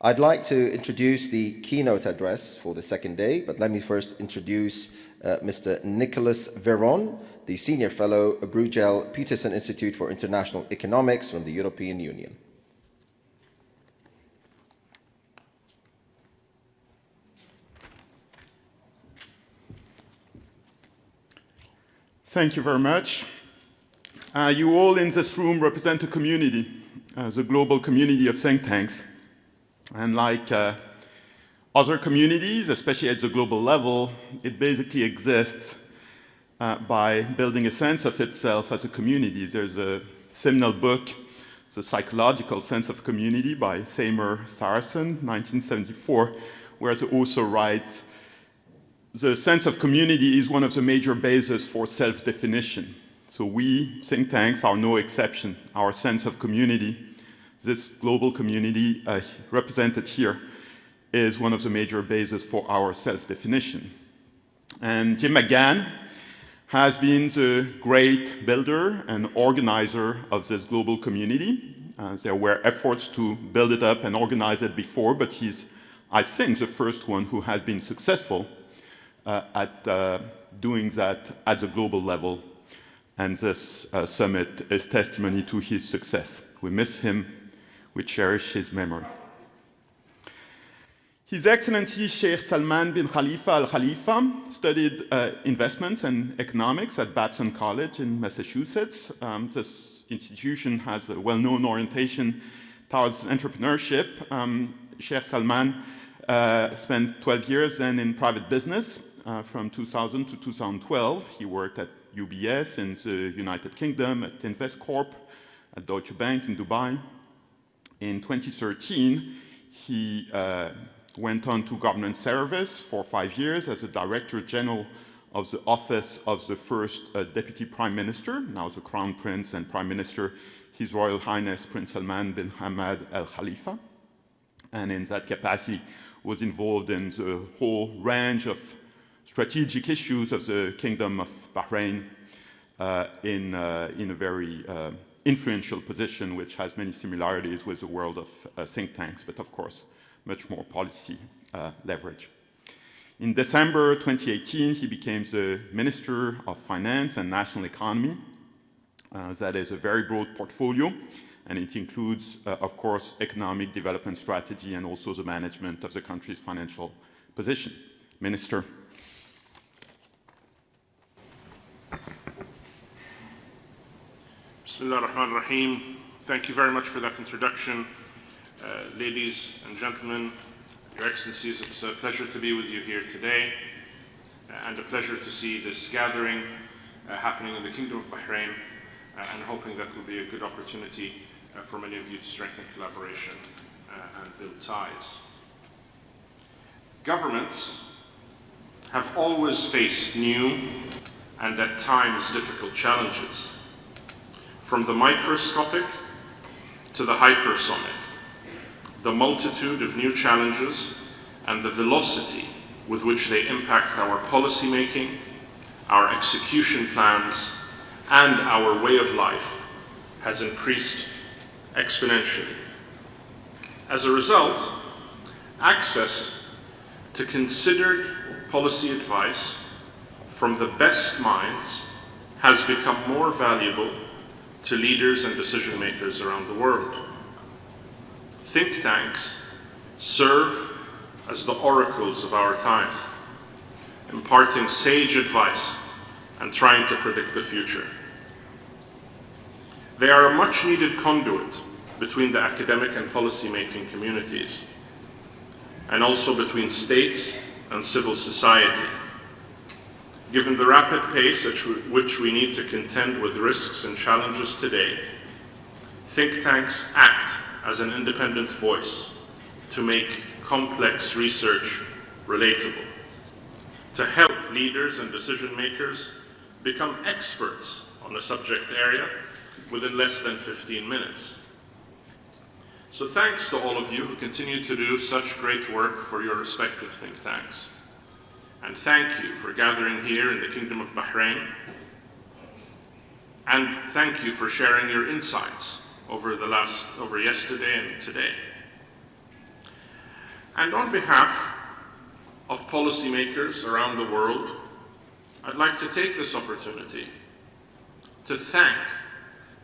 I'd like to introduce the keynote address for the second day, but let me first introduce Mr. Nicholas Veron, the Senior Fellow, Bruegel Peterson Institute for International Economics from the European Union. Thank you very much. You all in this room represent a community, the global community of think tanks. And like other communities, especially at the global level, it basically exists by building a sense of itself as a community. There's a seminal book, The Psychological Sense of Community by Seymour Saracen, 1974, where the author writes, the sense of community is one of the major bases for self-definition. So we, think tanks, are no exception. Our sense of community, this global community represented here, is one of the major bases for our self-definition. And Jim McGann has been the great builder and organizer of this global community. There were efforts to build it up and organize it before, but he's, I think, the first one who has been successful at doing that at the global level. And this summit is testimony to his success. We miss him. We cherish his memory. His Excellency Sheikh Salman bin Khalifa Al Khalifa studied investments and economics at Babson College in Massachusetts. This institution has a well-known orientation towards entrepreneurship. Sheikh Salman spent 12 years then in private business. From 2000 to 2012, he worked at UBS in the United Kingdom, at Investcorp, at Deutsche Bank in Dubai. In 2013, he went on to government service for 5 years as a Director General of the Office of the First Deputy Prime Minister, now the Crown Prince and Prime Minister, His Royal Highness Prince Salman bin Hamad Al Khalifa. And in that capacity, was involved in the whole range of strategic issues of the Kingdom of Bahrain in a very influential position, which has many similarities with the world of think tanks, but of course, much more policy leverage. In December 2018, he became the Minister of Finance and National Economy. That is a very broad portfolio, and it includes, of course, economic development strategy and also the management of the country's financial position. Minister. Bismillah ar-Rahman ar-Rahim. Thank you very much for that introduction. Ladies and gentlemen, Your Excellencies, it's a pleasure to be with you here today and a pleasure to see this gathering happening in the Kingdom of Bahrain and hoping that will be a good opportunity for many of you to strengthen collaboration and build ties. Governments have always faced new and at times difficult challenges. From the microscopic to the hypersonic, the multitude of new challenges and the velocity with which they impact our policy making, our execution plans, and our way of life has increased exponentially. As a result, access to considered policy advice from the best minds has become more valuable to leaders and decision makers around the world. Think tanks serve as the oracles of our time, imparting sage advice and trying to predict the future. They are a much needed conduit between the academic and policy-making communities, and also between states and civil society. Given the rapid pace at which we need to contend with risks and challenges today, think tanks act as an independent voice to make complex research relatable, to help leaders and decision makers become experts on a subject area within less than 15 minutes. So thanks to all of you who continue to do such great work for your respective think tanks. And thank you for gathering here in the Kingdom of Bahrain. And thank you for sharing your insights over yesterday and today. And on behalf of policymakers around the world, I'd like to take this opportunity to thank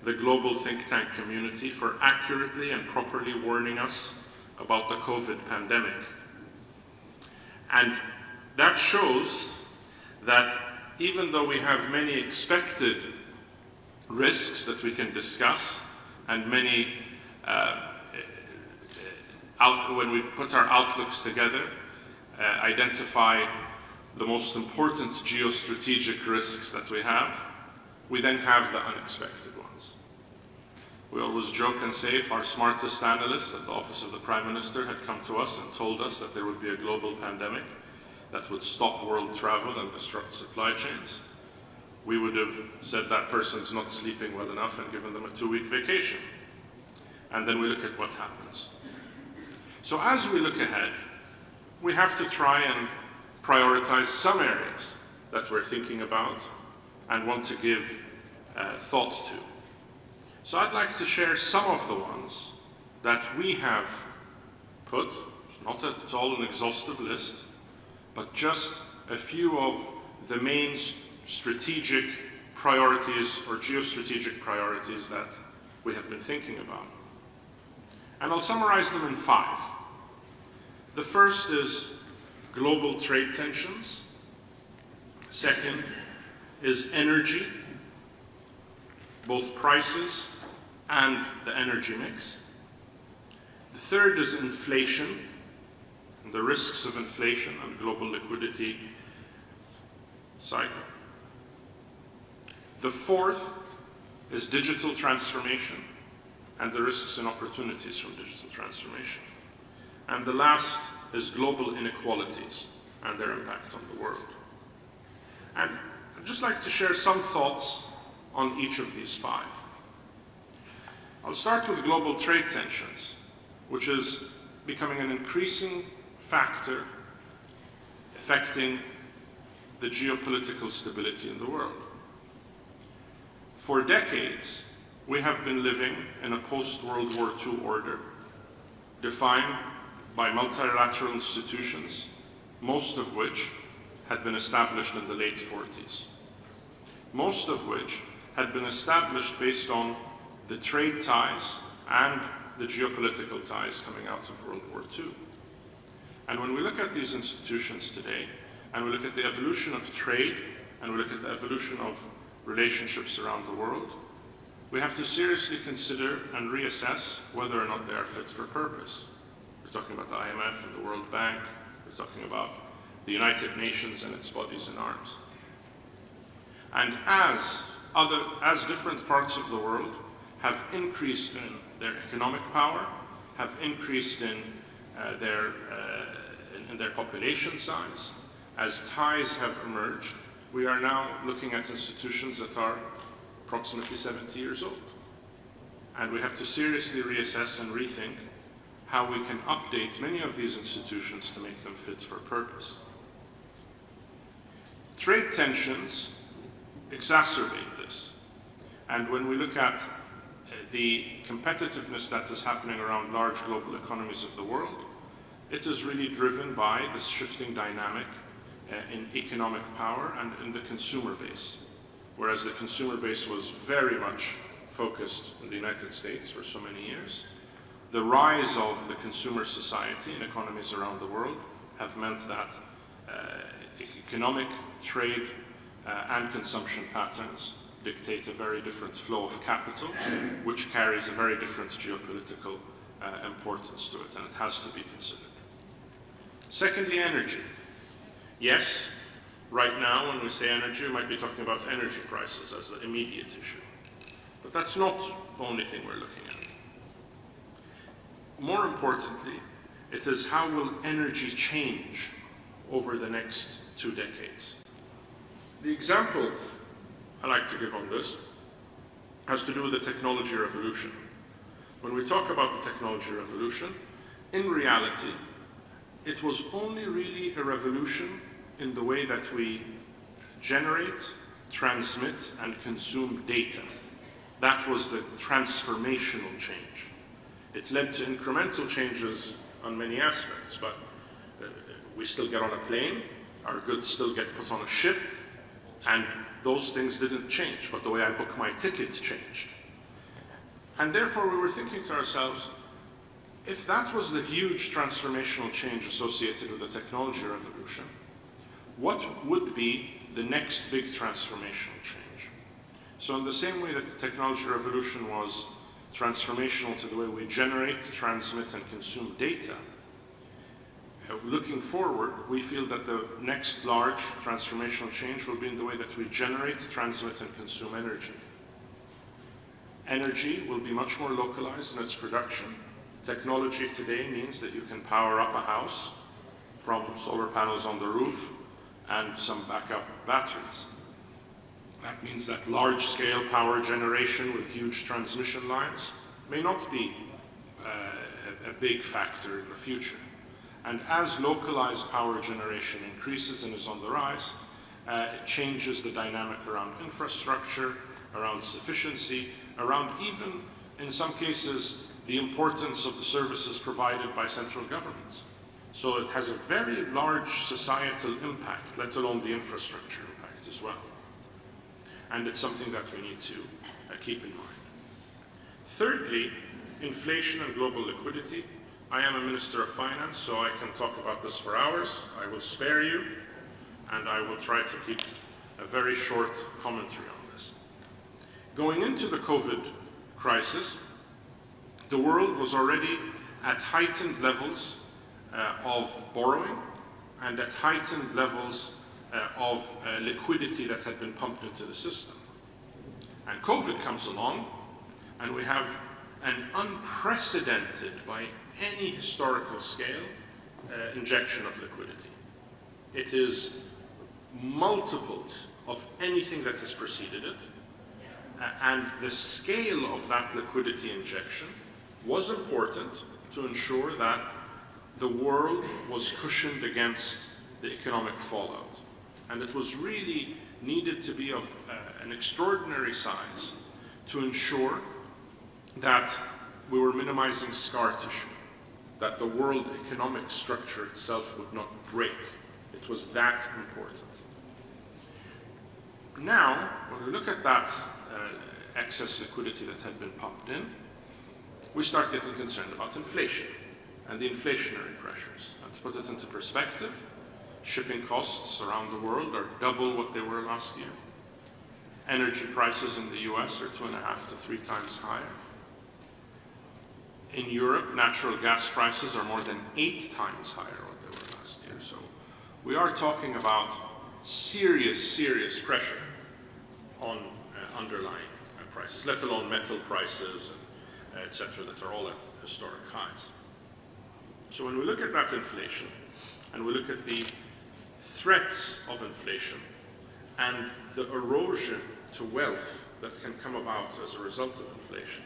the global think tank community for accurately and properly warning us about the COVID pandemic. And that shows that even though we have many expected risks that we can discuss, and many, when we put our outlooks together, identify the most important geostrategic risks that we have, we then have the unexpected ones. We always joke and say if our smartest analyst at the Office of the Prime Minister had come to us and told us that there would be a global pandemic that would stop world travel and disrupt supply chains, we would have said that person's not sleeping well enough and given them a 2-week vacation. And then we look at what happens. So as we look ahead, we have to try and prioritize some areas that we're thinking about and want to give thought to. So I'd like to share some of the ones that we have put, not at all an exhaustive list, but just a few of the main strategic priorities or geostrategic priorities that we have been thinking about. And I'll summarize them in 5. The first is global trade tensions. Second is energy, both prices and the energy mix. The third is inflation, and the risks of inflation and global liquidity cycle. The fourth is digital transformation and the risks and opportunities from digital transformation. And the last is global inequalities and their impact on the world. And I'd just like to share some thoughts on each of these 5. I'll start with global trade tensions, which is becoming an increasing factor affecting the geopolitical stability in the world. For decades, we have been living in a post-World War II order defined by multilateral institutions, most of which had been established in the late 40s. Most of which had been established based on the trade ties and the geopolitical ties coming out of World War II. And when we look at these institutions today, and we look at the evolution of trade, and we look at the evolution of relationships around the world, we have to seriously consider and reassess whether or not they are fit for purpose. We're talking about the IMF and the World Bank. We're talking about the United Nations and its bodies in arms. And as different parts of the world have increased in their economic power, have increased in their population size, as ties have emerged, we are now looking at institutions that are approximately 70 years old. And we have to seriously reassess and rethink how we can update many of these institutions to make them fit for purpose. Trade tensions exacerbate this. And when we look at the competitiveness that is happening around large global economies of the world, it is really driven by this shifting dynamic in economic power and in the consumer base. Whereas the consumer base was very much focused in the United States for so many years, the rise of the consumer society in economies around the world have meant that economic, trade, and consumption patterns dictate a very different flow of capital, which carries a very different geopolitical importance to it, and it has to be considered. Secondly, energy. Yes, right now when we say energy, we might be talking about energy prices as the immediate issue. But that's not the only thing we're looking at. More importantly, it is how will energy change over the next 2 decades. The example I like to give on this has to do with the technology revolution. When we talk about the technology revolution, in reality, it was only really a revolution in the way that we generate, transmit, and consume data. That was the transformational change. It led to incremental changes on many aspects, but we still get on a plane, our goods still get put on a ship, and those things didn't change, but the way I book my ticket changed. And therefore we were thinking to ourselves, if that was the huge transformational change associated with the technology revolution, what would be the next big transformational change? So in the same way that the technology revolution was transformational to the way we generate, transmit, and consume data, looking forward, we feel that the next large transformational change will be in the way that we generate, transmit, and consume energy. Energy will be much more localized in its production. Technology today means that you can power up a house from solar panels on the roof and some backup batteries. That means that large-scale power generation with huge transmission lines may not be a big factor in the future. And as localized power generation increases and is on the rise, it changes the dynamic around infrastructure, around sufficiency, around even, in some cases, the importance of the services provided by central governments. So it has a very large societal impact, let alone the infrastructure impact as well. And it's something that we need to keep in mind. Thirdly, inflation and global liquidity. I am a Minister of Finance, so I can talk about this for hours. I will spare you, and I will try to keep a very short commentary on this. Going into the COVID crisis, the world was already at heightened levels of borrowing and at heightened levels of liquidity that had been pumped into the system. And COVID comes along, and we have an unprecedented, by any historical scale, injection of liquidity. It is multiples of anything that has preceded it, and the scale of that liquidity injection was important to ensure that the world was cushioned against the economic fallout. And it was really needed to be of an extraordinary size to ensure that we were minimizing scar tissue, that the world economic structure itself would not break. It was that important. Now, when we look at that excess liquidity that had been pumped in, we start getting concerned about inflation and the inflationary pressures. And to put it into perspective, shipping costs around the world are double what they were last year. Energy prices in the US are 2.5 to 3 times higher. In Europe, natural gas prices are more than 8 times higher what they were last year. So we are talking about serious pressure on underlying prices, let alone metal prices, and etc., that are all at historic highs. So when we look at that inflation, and we look at the threats of inflation, and the erosion to wealth that can come about as a result of inflation,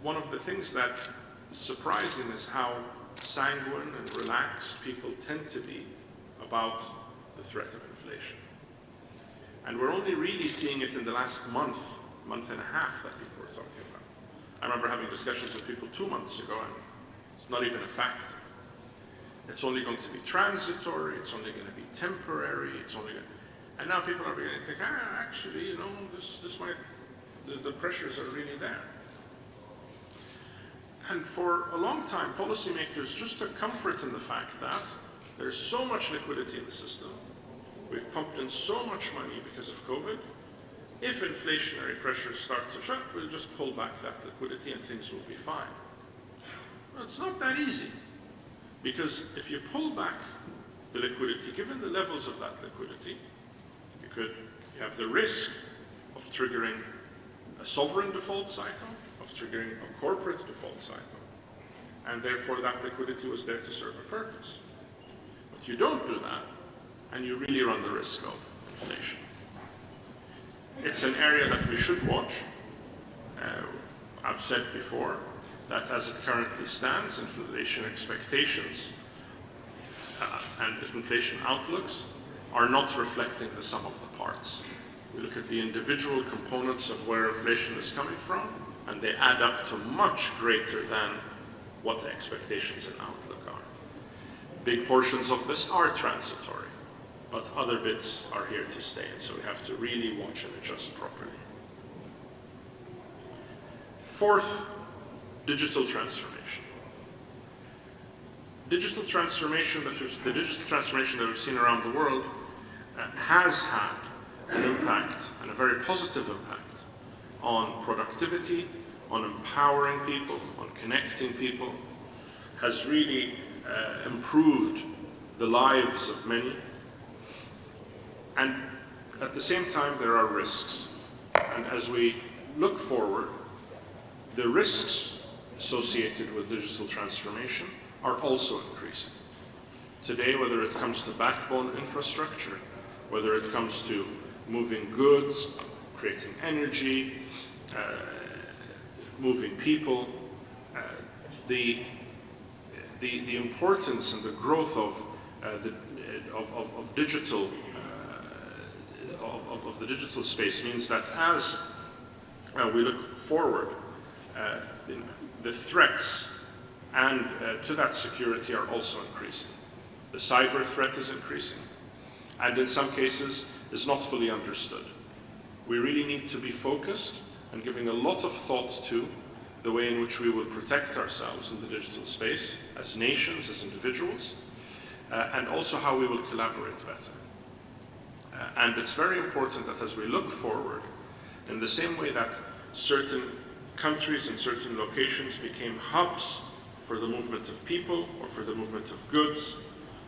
one of the things that is surprising is how sanguine and relaxed people tend to be about the threat of inflation. And we're only really seeing it in the last month and a half that people are talking about. I remember having discussions with people 2 months ago, and it's not even a fact. It's only going to be transitory, it's only going to be temporary, and now people are beginning to think, actually, you know, this might, the pressures are really there. And for a long time, policymakers just took comfort in the fact that there's so much liquidity in the system, we've pumped in so much money because of COVID, if inflationary pressures start to shock, we'll just pull back that liquidity and things will be fine. Well, it's not that easy, because if you pull back the liquidity, given the levels of that liquidity, you have the risk of triggering a sovereign default cycle, of triggering a corporate default cycle, and therefore that liquidity was there to serve a purpose. But you don't do that, and you really run the risk of inflation. It's an area that we should watch. I've said before that as it currently stands, inflation expectations and inflation outlooks are not reflecting the sum of the parts. We look at the individual components of where inflation is coming from, and they add up to much greater than what the expectations and outlook are. Big portions of this are transitory, but other bits are here to stay, and so we have to really watch and adjust properly. Fourth, digital transformation. The digital transformation that we've seen around the world has had an impact, and a very positive impact, on productivity, on empowering people, on connecting people, has really improved the lives of many. And at the same time, there are risks. And as we look forward, the risks associated with digital transformation are also increasing. Today, whether it comes to backbone infrastructure, whether it comes to moving goods, creating energy, moving people, the importance and the growth of digital of the digital space means that as we look forward, the threats and to that security are also increasing. The cyber threat is increasing, and in some cases is not fully understood. We really need to be focused and giving a lot of thought to the way in which we will protect ourselves in the digital space as nations, as individuals, and also how we will collaborate better. And it's very important that as we look forward, in the same way that certain countries and certain locations became hubs for the movement of people or for the movement of goods,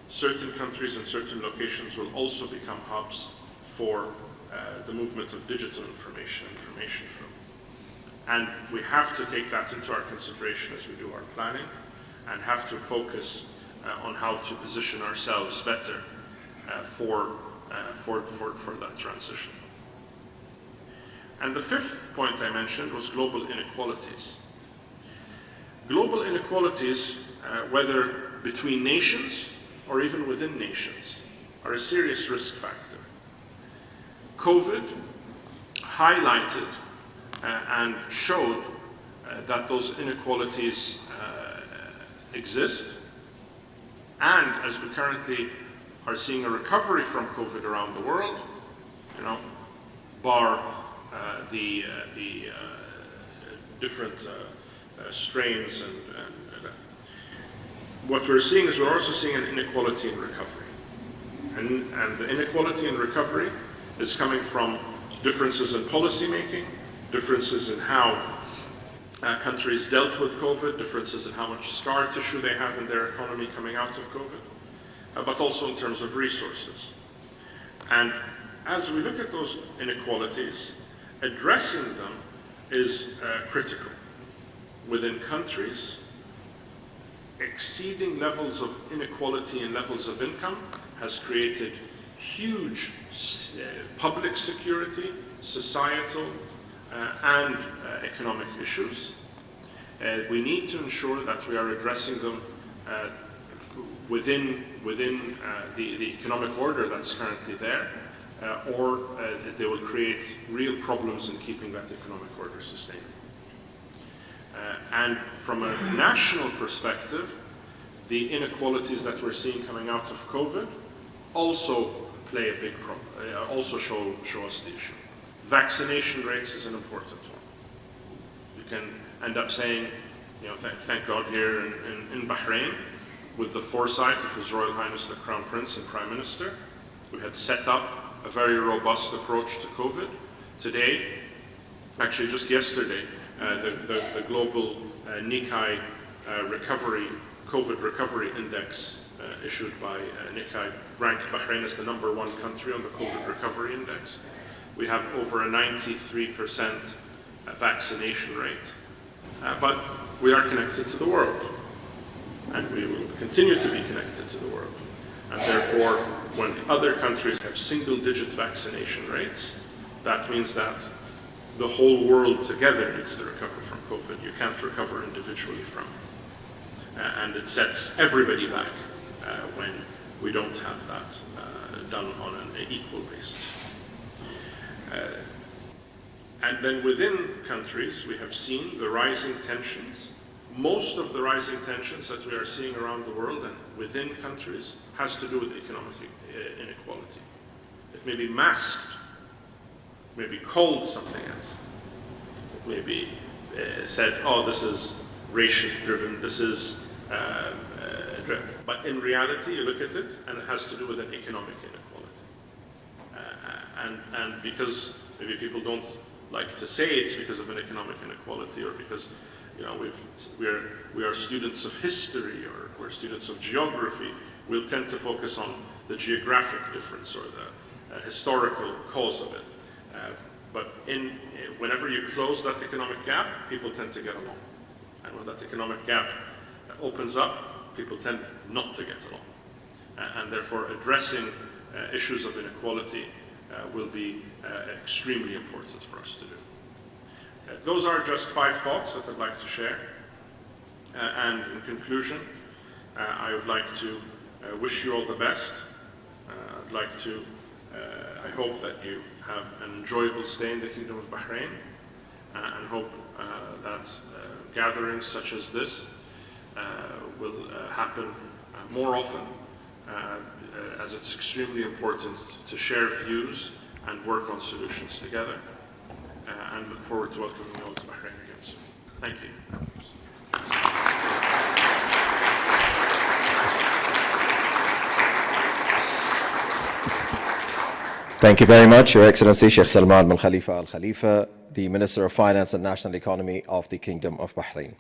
certain countries and certain locations will also become hubs for the movement of digital information flow. And we have to take that into our consideration as we do our planning, and have to focus on how to position ourselves better for that transition. And the fifth point I mentioned was global inequalities. Global inequalities, whether between nations or even within nations, are a serious risk factor. COVID highlighted and showed that those inequalities exist, and as we currently are seeing a recovery from COVID around the world, bar the different strains, and what we're seeing is we're also seeing an inequality in recovery, and the inequality in recovery is coming from differences in policy making, differences in how countries dealt with COVID, differences in how much scar tissue they have in their economy coming out of COVID, but also in terms of resources. And as we look at those inequalities, addressing them is critical. Within countries, exceeding levels of inequality and levels of income has created huge public security, societal, and economic issues. We need to ensure that we are addressing them within the economic order that's currently there, or they will create real problems in keeping that economic order sustainable. And from a national perspective, the inequalities that we're seeing coming out of COVID also play a big problem, also show us the issue. Vaccination rates is an important one. You can end up saying, thank God here in Bahrain, with the foresight of His Royal Highness the Crown Prince and Prime Minister, we had set up a very robust approach to COVID. Today, actually just yesterday, the global Nikkei COVID recovery index issued by Nikkei ranked Bahrain as the #1 country on the COVID recovery index. We have over a 93% vaccination rate, but we are connected to the world, and we will continue to be connected to the world. And therefore, when other countries have single-digit vaccination rates, that means that the whole world together needs to recover from COVID. You can't recover individually from it. And it sets everybody back when we don't have that done on an equal basis. And then within countries, we have seen the rising tensions, most of the rising tensions that we are seeing around the world and within countries has to do with economic inequality. It may be masked, it may be called something else. It may be said, oh, this is racial driven, this is driven. But in reality, you look at it and it has to do with an economic inequality. And because maybe people don't like to say it's because of an economic inequality, or because we are students of history, or we're students of geography, we'll tend to focus on the geographic difference or the historical cause of it. But whenever you close that economic gap, people tend to get along. And when that economic gap opens up, people tend not to get along. And therefore, addressing issues of inequality will be extremely important for us to do. Those are just 5 thoughts that I'd like to share. And in conclusion, I would like to wish you all the best. I'd like to, I hope that you have an enjoyable stay in the Kingdom of Bahrain, and hope that gatherings such as this will happen more often, as it's extremely important to share views and work on solutions together. And look forward to welcoming you all to Bahrain again soon. Thank you. Thank you very much, Your Excellency Sheikh Salman bin Khalifa Al Khalifa, the Minister of Finance and National Economy of the Kingdom of Bahrain.